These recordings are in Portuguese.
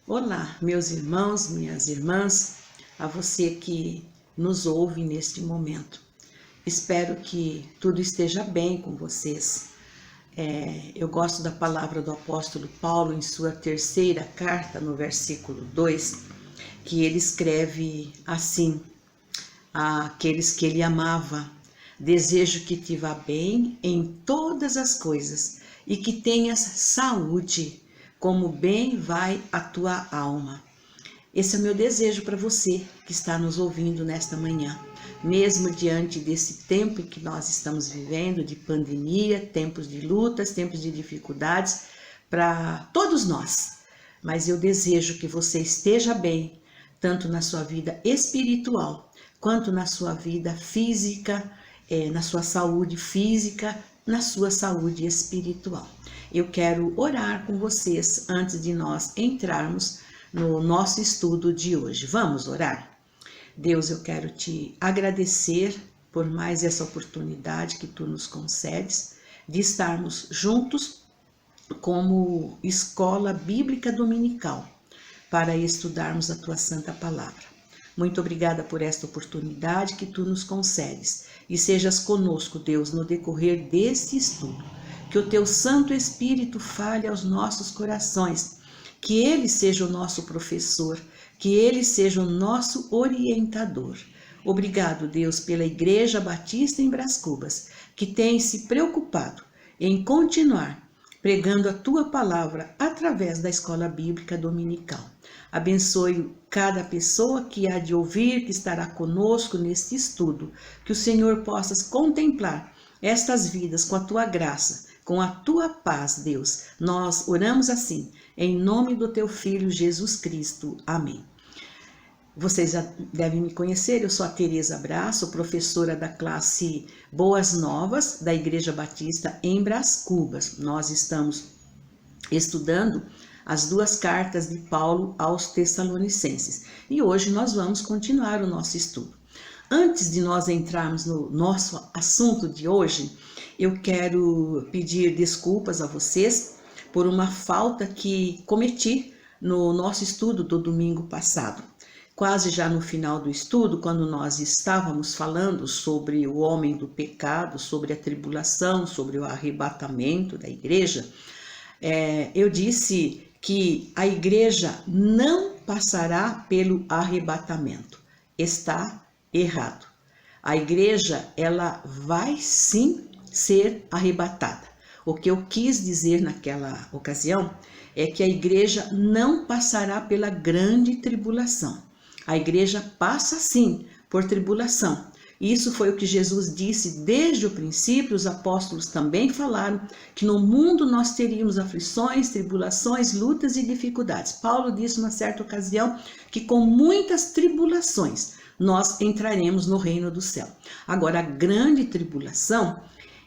Olá, meus irmãos, minhas irmãs, a você que nos ouve neste momento. Espero que tudo esteja bem com vocês. Eu gosto da palavra do apóstolo Paulo em sua terceira carta, no versículo 2, que ele escreve assim: àqueles que ele amava, desejo que te vá bem em todas as coisas e que tenhas saúde, como bem vai a tua alma. Esse é o meu desejo para você que está nos ouvindo nesta manhã. Mesmo diante desse tempo que nós estamos vivendo, de pandemia, tempos de lutas, tempos de dificuldades, para todos nós. Mas eu desejo que você esteja bem, tanto na sua vida espiritual, quanto na sua vida física, na sua saúde física, na sua saúde espiritual. Eu quero orar com vocês antes de nós entrarmos no nosso estudo de hoje. Vamos orar? Deus, eu quero te agradecer por mais essa oportunidade que tu nos concedes de estarmos juntos como escola bíblica dominical para estudarmos a tua santa palavra. Muito obrigada por esta oportunidade que tu nos concedes e sejas conosco, Deus, no decorrer deste estudo. Que o teu Santo Espírito fale aos nossos corações, que ele seja o nosso professor, que ele seja o nosso orientador. Obrigado, Deus, pela Igreja Batista em Brás Cubas, que tem se preocupado em continuar pregando a tua palavra através da escola bíblica dominical. Abençoe cada pessoa que há de ouvir, que estará conosco neste estudo, que o Senhor possa contemplar estas vidas com a tua graça, com a tua paz, Deus. Nós oramos assim, em nome do teu Filho Jesus Cristo. Amém. Vocês já devem me conhecer, eu sou a Tereza Brás, sou professora da classe Boas Novas da Igreja Batista em Brás Cubas. Nós estamos estudando as duas cartas de Paulo aos Tessalonicenses e hoje nós vamos continuar o nosso estudo. Antes de nós entrarmos no nosso assunto de hoje, eu quero pedir desculpas a vocês por uma falta que cometi no nosso estudo do domingo passado. Quase já no final do estudo, quando nós estávamos falando sobre o homem do pecado, sobre a tribulação, sobre o arrebatamento da igreja, eu disse que a igreja não passará pelo arrebatamento. Está errado. A igreja, ela vai sim ser arrebatada. O que eu quis dizer naquela ocasião é que a igreja não passará pela grande tribulação. A igreja passa sim por tribulação. Isso foi o que Jesus disse desde o princípio. Os apóstolos também falaram que no mundo nós teríamos aflições, tribulações, lutas e dificuldades. Paulo disse numa certa ocasião que com muitas tribulações nós entraremos no reino do céu. Agora, a grande tribulação,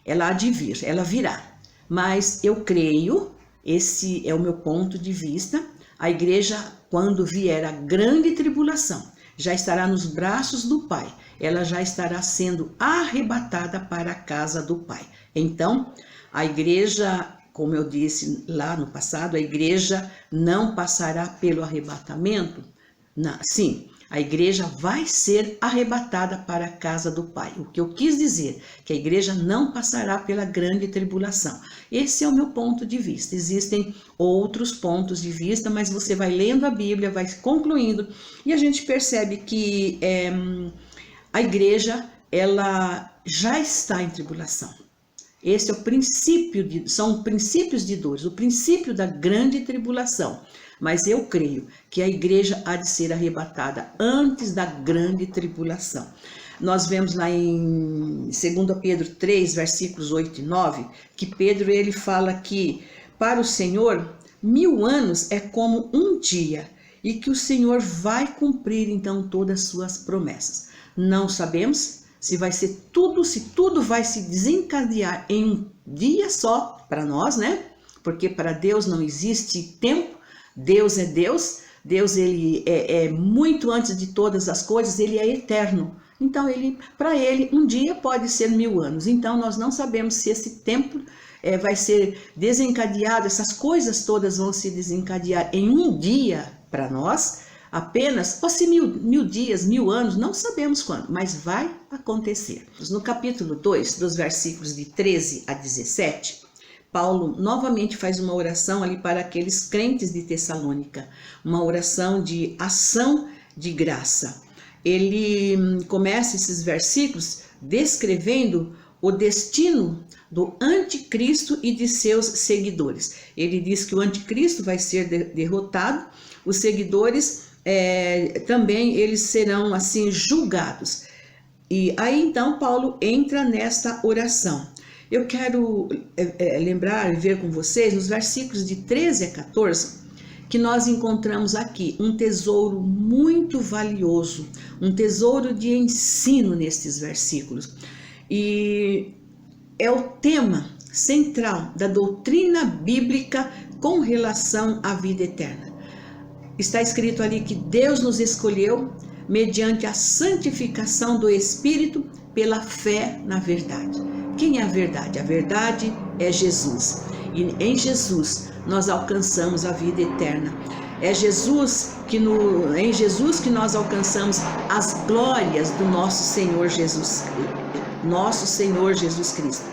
ela há de vir, ela virá. Mas eu creio, esse é o meu ponto de vista, a igreja, quando vier a grande tribulação, já estará nos braços do Pai. Ela já estará sendo arrebatada para a casa do Pai. Então, a igreja, como eu disse lá no passado, a igreja não passará pelo arrebatamento. Não, sim, a igreja vai ser arrebatada para a casa do Pai. O que eu quis dizer, que a igreja não passará pela grande tribulação. Esse é o meu ponto de vista. Existem outros pontos de vista, mas você vai lendo a Bíblia, vai concluindo, e a gente percebe que a igreja, ela já está em tribulação. Esse é o princípio, são princípios de dores, o princípio da grande tribulação. Mas eu creio que a igreja há de ser arrebatada antes da grande tribulação. Nós vemos lá em 2 Pedro 3, versículos 8 e 9, que Pedro ele fala que para o Senhor 1000 anos é como um dia e que o Senhor vai cumprir então todas as suas promessas. Não sabemos se vai ser tudo, se tudo vai se desencadear em um dia só para nós, né? Porque para Deus não existe tempo. Deus é Deus, Deus ele é muito antes de todas as coisas, ele é eterno. Então, para ele, um dia pode ser 1000 anos. Então, nós não sabemos se esse tempo vai ser desencadeado, essas coisas todas vão se desencadear em um dia para nós apenas, ou se mil dias, 1000 anos, não sabemos quando, mas vai acontecer. No capítulo 2, dos versículos de 13 a 17, Paulo novamente faz uma oração ali para aqueles crentes de Tessalônica, uma oração de ação de graça. Ele começa esses versículos descrevendo o destino do anticristo e de seus seguidores. Ele diz que o anticristo vai ser derrotado, os seguidores também eles serão assim julgados. E aí então Paulo entra nesta oração. Eu quero lembrar e ver com vocês nos versículos de 13 a 14 que nós encontramos aqui um tesouro muito valioso, um tesouro de ensino nestes versículos. E é o tema central da doutrina bíblica com relação à vida eterna. Está escrito ali que Deus nos escolheu mediante a santificação do Espírito pela fé na verdade. Quem é a verdade? A verdade é Jesus. E em Jesus nós alcançamos a vida eterna. É em Jesus que nós alcançamos as glórias do nosso Senhor Jesus Cristo.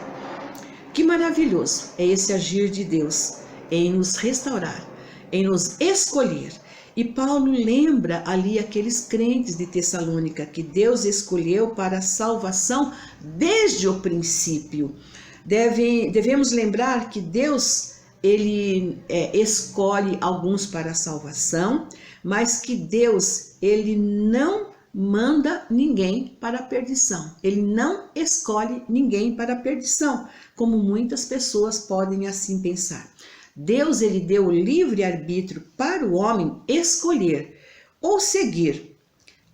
Que maravilhoso é esse agir de Deus em nos restaurar, em nos escolher. E Paulo lembra ali aqueles crentes de Tessalônica que Deus escolheu para a salvação desde o princípio. Devemos lembrar que Deus ele escolhe alguns para a salvação, mas que Deus ele não manda ninguém para a perdição. Ele não escolhe ninguém para a perdição, como muitas pessoas podem assim pensar. Deus ele deu o livre arbítrio para o homem escolher ou seguir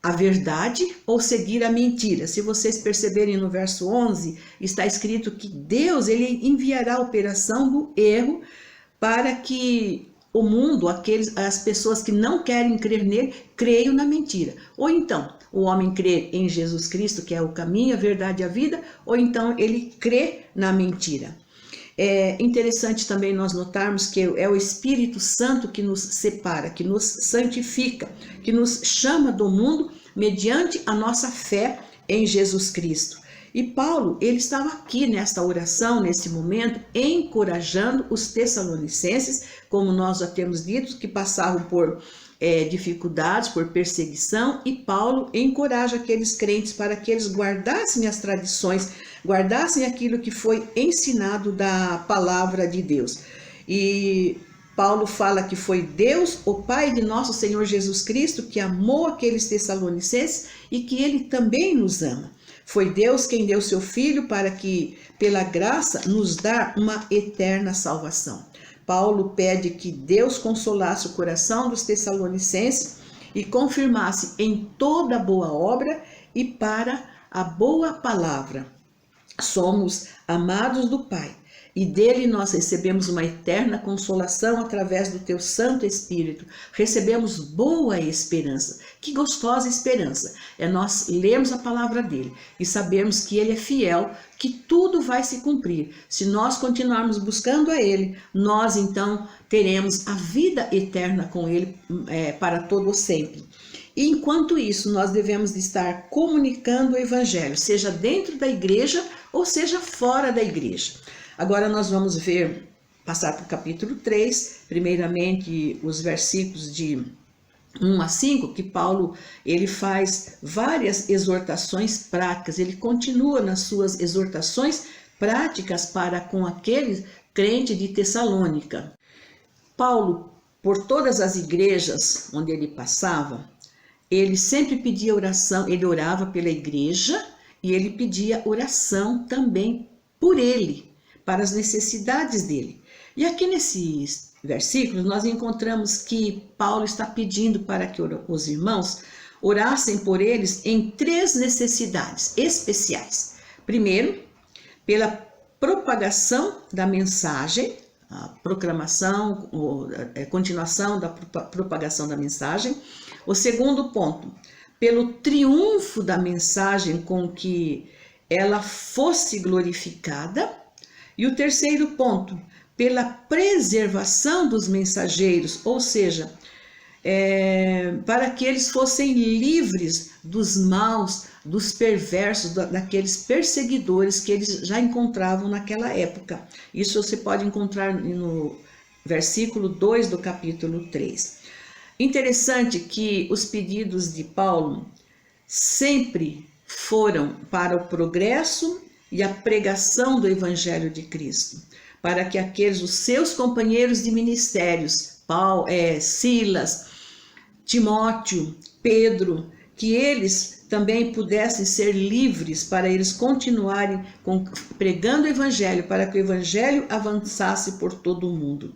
a verdade ou seguir a mentira. Se vocês perceberem no verso 11, está escrito que Deus ele enviará a operação do erro para que o mundo, as pessoas que não querem crer nele, creiam na mentira. Ou então, o homem crê em Jesus Cristo, que é o caminho, a verdade e a vida, ou então ele crê na mentira. É interessante também nós notarmos que é o Espírito Santo que nos separa, que nos santifica, que nos chama do mundo mediante a nossa fé em Jesus Cristo. E Paulo, ele estava aqui nesta oração, nesse momento, encorajando os tessalonicenses, como nós já temos dito, que passavam por dificuldades, por perseguição, e Paulo encoraja aqueles crentes para que eles guardassem as tradições, guardassem aquilo que foi ensinado da palavra de Deus. E Paulo fala que foi Deus, o Pai de nosso Senhor Jesus Cristo, que amou aqueles tessalonicenses e que ele também nos ama. Foi Deus quem deu seu Filho para que, pela graça, nos dá uma eterna salvação. Paulo pede que Deus consolasse o coração dos tessalonicenses e confirmasse em toda boa obra e para a boa palavra. Somos amados do Pai e dele nós recebemos uma eterna consolação através do teu Santo Espírito. Recebemos boa esperança. Que gostosa esperança é nós lermos a palavra dele e sabermos que ele é fiel, que tudo vai se cumprir. Se nós continuarmos buscando a ele, nós então teremos a vida eterna com ele para todo sempre. E enquanto isso, nós devemos estar comunicando o evangelho, seja dentro da igreja ou seja fora da igreja. Agora nós vamos passar para o capítulo 3, primeiramente os versículos de 1 a 5, que Paulo ele faz várias exortações práticas, ele continua nas suas exortações práticas para com aquele crente de Tessalônica. Paulo, por todas as igrejas onde ele passava, ele sempre pedia oração, ele orava pela igreja e ele pedia oração também por ele, para as necessidades dele. E aqui nesses versículos nós encontramos que Paulo está pedindo para que os irmãos orassem por eles em 3 necessidades especiais. Primeiro, pela propagação da mensagem, a proclamação, a continuação da propagação da mensagem. O segundo ponto, pelo triunfo da mensagem com que ela fosse glorificada. E o terceiro ponto, pela preservação dos mensageiros, ou seja, para que eles fossem livres dos maus, dos perversos, daqueles perseguidores que eles já encontravam naquela época. Isso você pode encontrar no versículo 2 do capítulo 3. Interessante que os pedidos de Paulo sempre foram para o progresso e a pregação do Evangelho de Cristo, para que os seus companheiros de ministérios, Silas, Timóteo, Pedro, que eles também pudessem ser livres para eles continuarem pregando o Evangelho, para que o Evangelho avançasse por todo o mundo.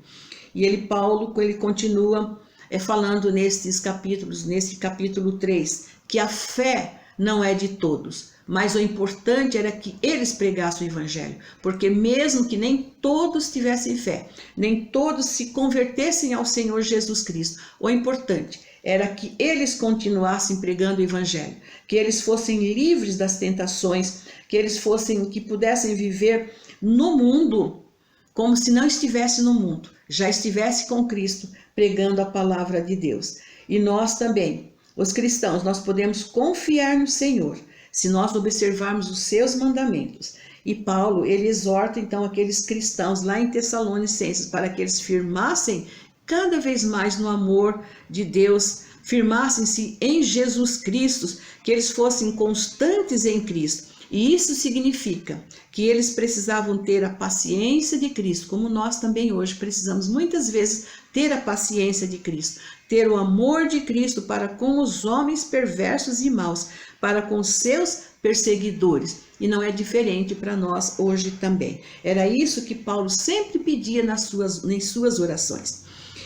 E Paulo continua falando nesses capítulos, nesse capítulo 3, que a fé não é de todos, mas o importante era que eles pregassem o Evangelho, porque mesmo que nem todos tivessem fé, nem todos se convertessem ao Senhor Jesus Cristo, o importante era que eles continuassem pregando o Evangelho, que eles fossem livres das tentações, que pudessem viver no mundo como se não estivesse no mundo, já estivesse com Cristo, pregando a palavra de Deus. E nós também, os cristãos, nós podemos confiar no Senhor, se nós observarmos os seus mandamentos. E Paulo, ele exorta então aqueles cristãos lá em Tessalonicenses para que eles firmassem cada vez mais no amor de Deus, firmassem-se em Jesus Cristo, que eles fossem constantes em Cristo. E isso significa que eles precisavam ter a paciência de Cristo, como nós também hoje precisamos muitas vezes ter a paciência de Cristo, ter o amor de Cristo para com os homens perversos e maus, para com seus perseguidores. E não é diferente para nós hoje também. Era isso que Paulo sempre pedia em suas orações.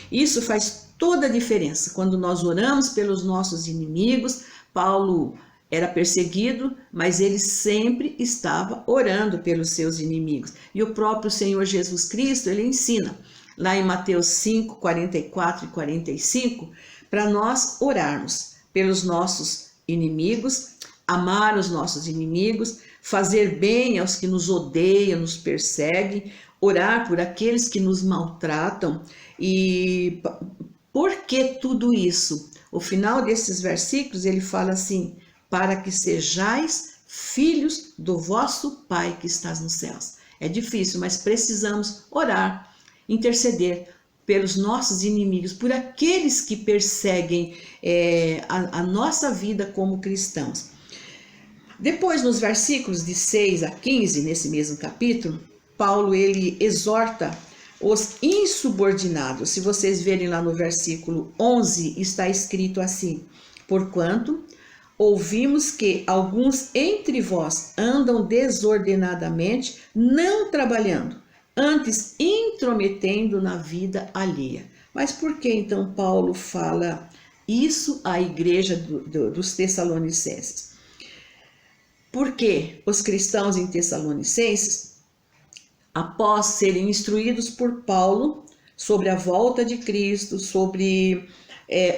Isso faz toda a diferença. Quando nós oramos pelos nossos inimigos, Paulo era perseguido, mas ele sempre estava orando pelos seus inimigos. E o próprio Senhor Jesus Cristo, ele ensina, lá em Mateus 5, 44 e 45, para nós orarmos pelos nossos inimigos, amar os nossos inimigos, fazer bem aos que nos odeiam, nos perseguem, orar por aqueles que nos maltratam. E por que tudo isso? O final desses versículos, ele fala assim: para que sejais filhos do vosso Pai que estás nos céus. É difícil, mas precisamos orar, interceder pelos nossos inimigos, por aqueles que perseguem a nossa vida como cristãos. Depois, nos versículos de 6 a 15, nesse mesmo capítulo, Paulo ele exorta os insubordinados. Se vocês verem lá no versículo 11, está escrito assim: porquanto ouvimos que alguns entre vós andam desordenadamente, não trabalhando, antes intrometendo na vida alheia. Mas por que então Paulo fala isso à igreja dos Tessalonicenses? Porque os cristãos em Tessalonicenses, após serem instruídos por Paulo sobre a volta de Cristo, sobre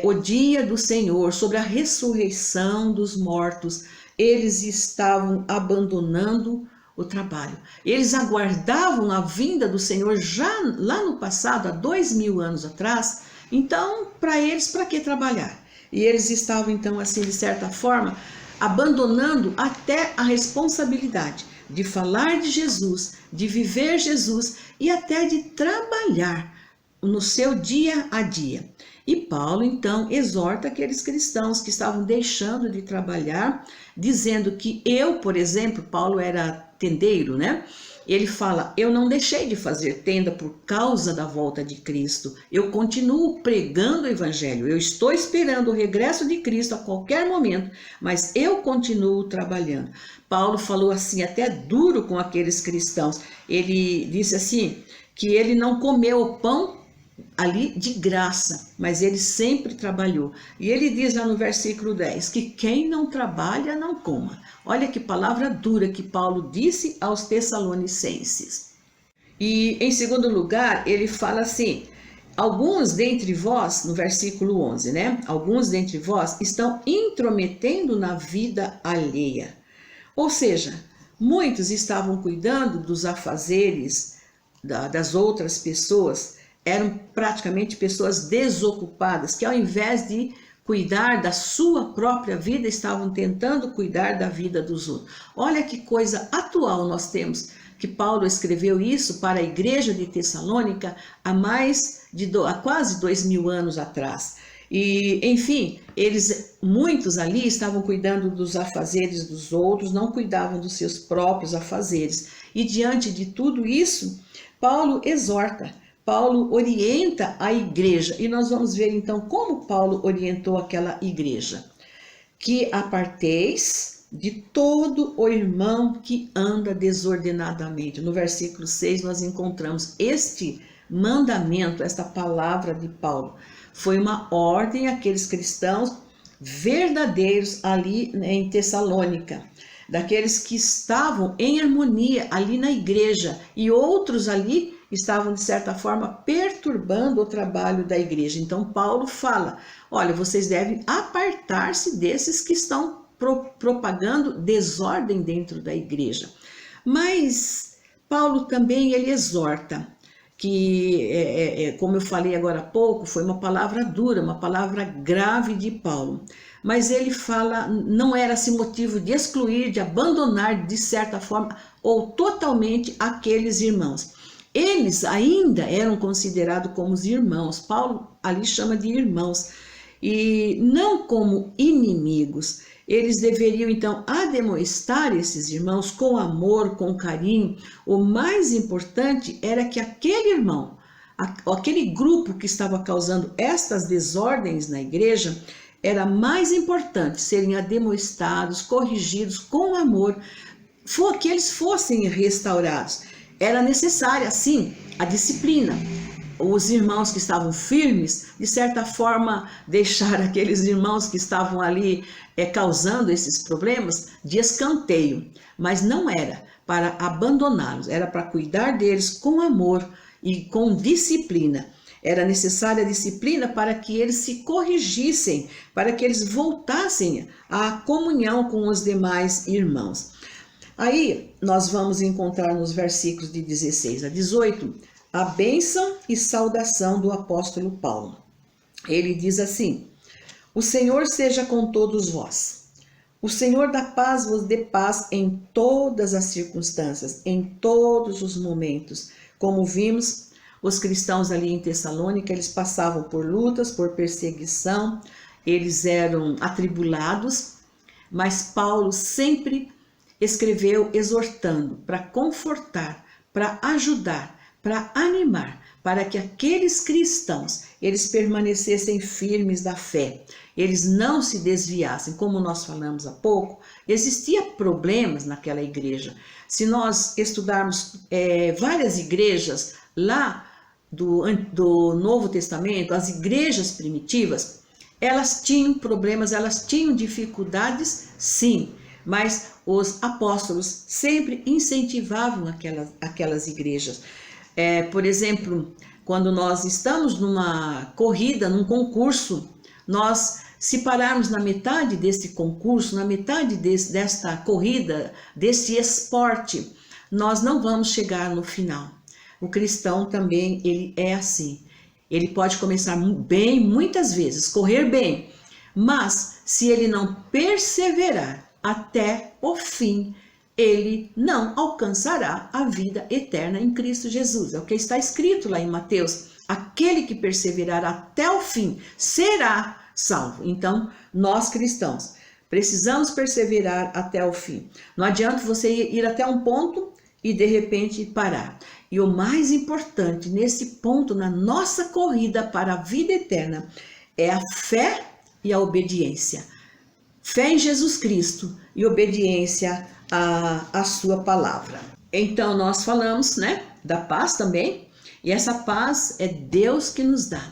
o dia do Senhor, sobre a ressurreição dos mortos, eles estavam abandonando o trabalho. Eles aguardavam a vinda do Senhor já lá no passado, há 2000 anos atrás. Então, para eles, para que trabalhar? E eles estavam, então, assim, de certa forma, abandonando até a responsabilidade de falar de Jesus, de viver Jesus e até de trabalhar no seu dia a dia. E Paulo, então, exorta aqueles cristãos que estavam deixando de trabalhar, dizendo que por exemplo, Paulo era tendeiro, né? Ele fala: eu não deixei de fazer tenda por causa da volta de Cristo. Eu continuo pregando o Evangelho. Eu estou esperando o regresso de Cristo a qualquer momento, mas eu continuo trabalhando. Paulo falou assim, até duro com aqueles cristãos. Ele disse assim, que ele não comeu o pão ali de graça, mas ele sempre trabalhou. E ele diz lá no versículo 10, que quem não trabalha não coma. Olha que palavra dura que Paulo disse aos Tessalonicenses. E em segundo lugar, ele fala assim: alguns dentre vós, no versículo 11, né? Alguns dentre vós estão intrometendo na vida alheia. Ou seja, muitos estavam cuidando dos afazeres das outras pessoas, eram praticamente pessoas desocupadas, que ao invés de cuidar da sua própria vida, estavam tentando cuidar da vida dos outros. Olha que coisa atual nós temos, que Paulo escreveu isso para a igreja de Tessalônica há quase 2000 anos atrás. E, enfim, muitos ali estavam cuidando dos afazeres dos outros, não cuidavam dos seus próprios afazeres. E diante de tudo isso, Paulo exorta, Paulo orienta a igreja. E nós vamos ver então como Paulo orientou aquela igreja. Que aparteis de todo o irmão que anda desordenadamente. No versículo 6 nós encontramos este mandamento, esta palavra de Paulo. Foi uma ordem àqueles cristãos verdadeiros ali em Tessalônica, daqueles que estavam em harmonia ali na igreja, e outros ali estavam de certa forma perturbando o trabalho da igreja. Então Paulo fala, olha, vocês devem apartar-se desses que estão propagando desordem dentro da igreja. Mas Paulo também ele exorta, que, como eu falei agora há pouco, foi uma palavra dura, uma palavra grave de Paulo. Mas ele fala, não era esse motivo de excluir, de abandonar de certa forma ou totalmente aqueles irmãos. Eles ainda eram considerados como os irmãos. Paulo ali chama de irmãos. E não como inimigos. Eles deveriam então ademoestar esses irmãos com amor, com carinho. O mais importante era que aquele irmão, aquele grupo que estava causando estas desordens na igreja, era mais importante serem ademoestados, corrigidos com amor, que eles fossem restaurados. Era necessária, sim, a disciplina. Os irmãos que estavam firmes, de certa forma, deixar aqueles irmãos que estavam ali causando esses problemas de escanteio. Mas não era para abandoná-los, era para cuidar deles com amor e com disciplina. Era necessária a disciplina para que eles se corrigissem, para que eles voltassem à comunhão com os demais irmãos. Aí nós vamos encontrar nos versículos de 16 a 18 a bênção e saudação do apóstolo Paulo. Ele diz assim: o Senhor seja com todos vós. O Senhor da paz vos dê paz em todas as circunstâncias, em todos os momentos. Como vimos, os cristãos ali em Tessalônica, eles passavam por lutas, por perseguição, eles eram atribulados, mas Paulo sempre escreveu exortando para confortar, para ajudar, para animar, para que aqueles cristãos, eles permanecessem firmes da fé, eles não se desviassem. Como nós falamos há pouco, existia problemas naquela igreja. Se nós estudarmos várias igrejas lá do Novo Testamento, as igrejas primitivas, elas tinham problemas, elas tinham dificuldades, sim, mas os apóstolos sempre incentivavam aquelas igrejas. Por exemplo, quando nós estamos numa corrida, num concurso, nós se pararmos na metade desse concurso, na metade desta corrida, desse esporte, nós não vamos chegar no final. O cristão também, ele é assim. Ele pode começar bem, muitas vezes, correr bem, mas se ele não perseverar até o fim, ele não alcançará a vida eterna em Cristo Jesus. É o que está escrito lá em Mateus. Aquele que perseverar até o fim será salvo. Então, nós cristãos precisamos perseverar até o fim. Não adianta você ir até um ponto e de repente parar. E o mais importante nesse ponto, na nossa corrida para a vida eterna, é a fé e a obediência. Fé em Jesus Cristo e obediência à sua palavra. Então nós falamos, da paz também, e essa paz é Deus que nos dá.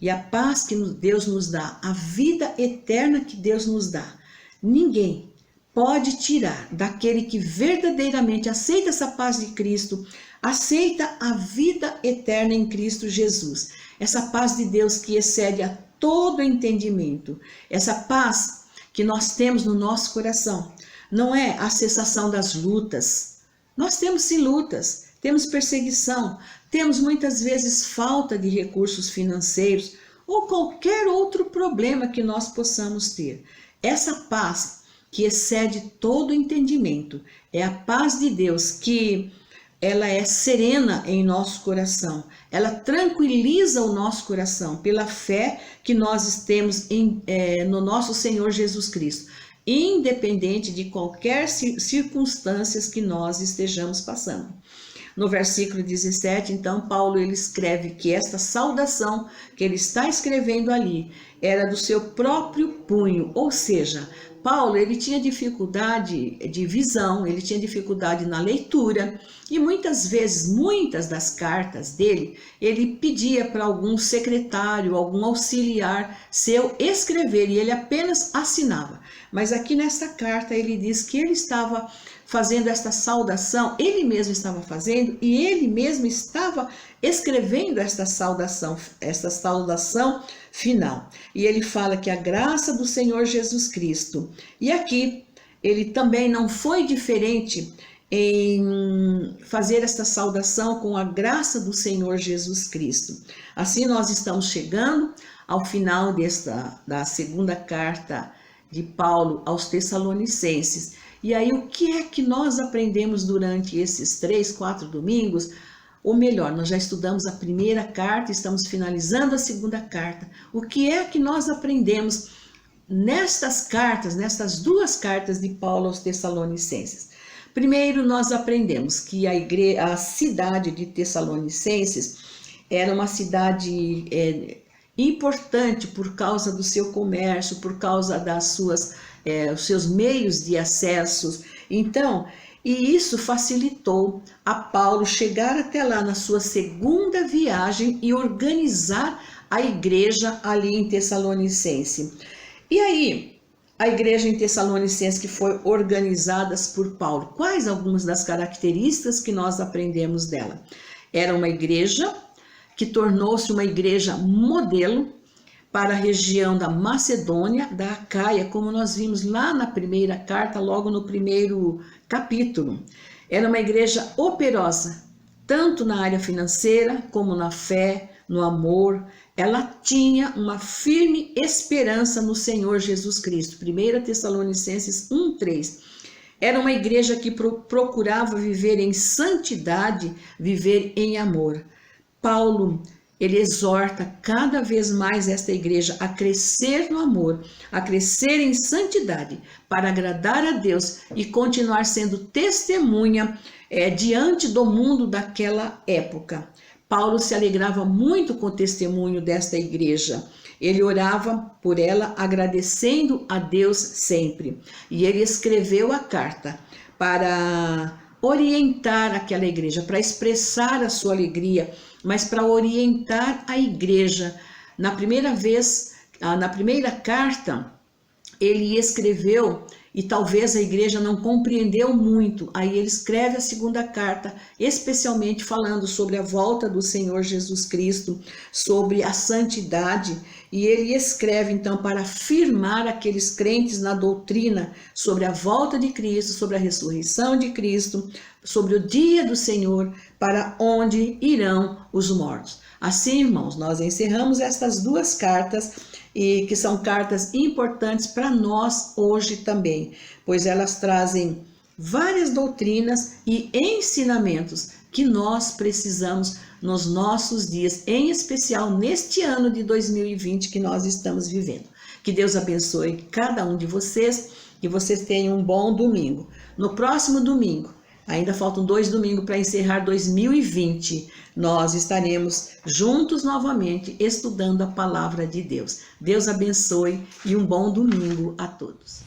E a paz que Deus nos dá, a vida eterna que Deus nos dá, ninguém pode tirar daquele que verdadeiramente aceita essa paz de Cristo, aceita a vida eterna em Cristo Jesus. Essa paz de Deus que excede a todo entendimento, essa paz que nós temos no nosso coração, não é a cessação das lutas. Nós temos sim lutas, temos perseguição, temos muitas vezes falta de recursos financeiros ou qualquer outro problema que nós possamos ter. Essa paz que excede todo entendimento é a paz de Deus, que ela é serena em nosso coração, ela tranquiliza o nosso coração pela fé que nós temos no nosso Senhor Jesus Cristo, independente de qualquer circunstâncias que nós estejamos passando. No versículo 17, então, Paulo ele escreve que esta saudação que ele está escrevendo ali era do seu próprio punho, ou seja, Paulo ele tinha dificuldade de visão, ele tinha dificuldade na leitura e muitas vezes, muitas das cartas dele, ele pedia para algum secretário, algum auxiliar seu escrever e ele apenas assinava. Mas aqui nesta carta ele diz que ele estava fazendo esta saudação, ele mesmo estava fazendo e ele mesmo estava escrevendo esta saudação final. E ele fala que a graça do Senhor Jesus Cristo. E aqui ele também não foi diferente em fazer esta saudação com a graça do Senhor Jesus Cristo. Assim nós estamos chegando ao final da segunda carta de Paulo aos Tessalonicenses. E aí o que é que nós aprendemos durante esses 3, 4 domingos? Ou melhor, nós já estudamos a primeira carta, estamos finalizando a segunda carta. O que é que nós aprendemos nestas cartas, nestas duas cartas de Paulo aos Tessalonicenses? Primeiro, nós aprendemos que a cidade de Tessalonicenses era uma cidade importante por causa do seu comércio, por causa os seus meios de acesso. Então, e isso facilitou a Paulo chegar até lá na sua segunda viagem e organizar a igreja ali em Tessalonicense. E aí, a igreja em Tessalonicense que foi organizada por Paulo, quais algumas das características que nós aprendemos dela? Era uma igreja que tornou-se uma igreja modelo para a região da Macedônia, da Acaia, como nós vimos lá na primeira carta, logo no primeiro capítulo. Era uma igreja operosa, tanto na área financeira, como na fé, no amor. Ela tinha uma firme esperança no Senhor Jesus Cristo. 1 Tessalonicenses 1:3. Era uma igreja que procurava viver em santidade, viver em amor. Paulo, ele exorta cada vez mais esta igreja a crescer no amor, a crescer em santidade, para agradar a Deus e continuar sendo testemunha diante do mundo daquela época. Paulo se alegrava muito com o testemunho desta igreja. Ele orava por ela, agradecendo a Deus sempre. E ele escreveu a carta para orientar aquela igreja, para expressar a sua alegria, mas para orientar a igreja. Na primeira carta, ele escreveu, e talvez a igreja não compreendeu muito, aí ele escreve a segunda carta, especialmente falando sobre a volta do Senhor Jesus Cristo, sobre a santidade, e ele escreve então para afirmar aqueles crentes na doutrina sobre a volta de Cristo, sobre a ressurreição de Cristo, sobre o dia do Senhor, para onde irão os mortos. Assim, irmãos, nós encerramos estas duas cartas, e que são cartas importantes para nós hoje também, pois elas trazem várias doutrinas e ensinamentos que nós precisamos nos nossos dias, em especial neste ano de 2020 que nós estamos vivendo. Que Deus abençoe cada um de vocês, que vocês tenham um bom domingo. No próximo domingo, ainda faltam 2 domingos para encerrar 2020. Nós estaremos juntos novamente estudando a palavra de Deus. Deus abençoe e um bom domingo a todos.